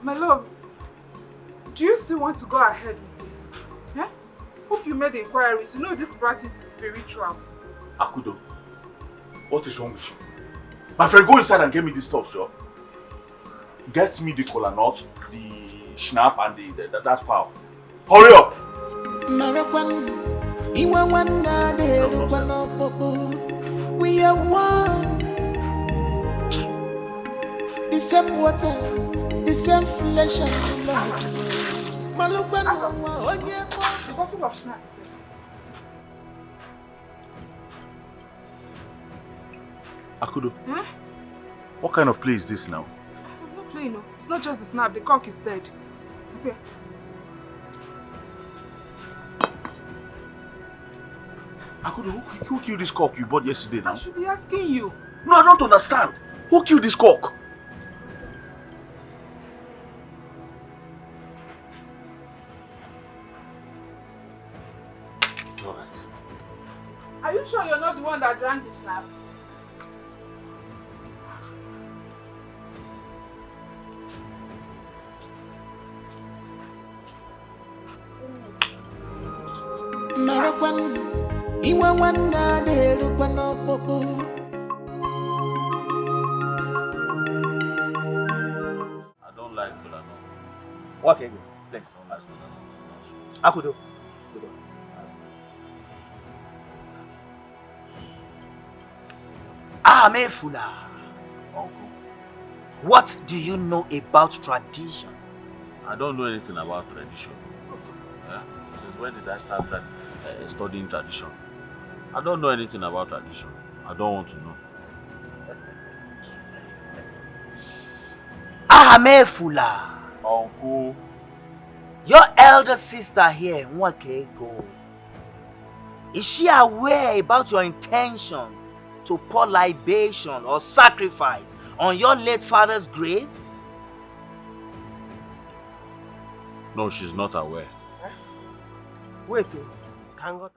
My love, do you still want to go ahead with this? Yeah? Hope you made inquiries. You know this practice is spiritual. Akudo, what is wrong with you? My friend, go inside and get me this stuff, sure. Get me the kola nut, the schnapp, and that fowl. Hurry up! We are one. The same water, the same flesh and blood. The bottle of schnapps. Akudo, what kind of play is this now? I'm not playing, no. It's not just the snap, the cock is dead. Okay. Akudo, who killed this cock you bought yesterday now? I should be asking you. No, I don't understand. Who killed this cock? Alright. Are you sure you're not the one that drank the snap? Marapan, iwa wana de lupano popo. I don't like kola nut. Okay, thanks. Akudo. Mefula. Uncle, What do you know about tradition? I don't know anything about tradition. Yeah? Since when did I start studying tradition? I don't know anything about tradition. I don't want to know. Mefula. Uncle, Your elder sister here, Nwakego, is she aware about your intention to pour libation or sacrifice on your late father's grave? no, she's not aware. Wait, Kangot.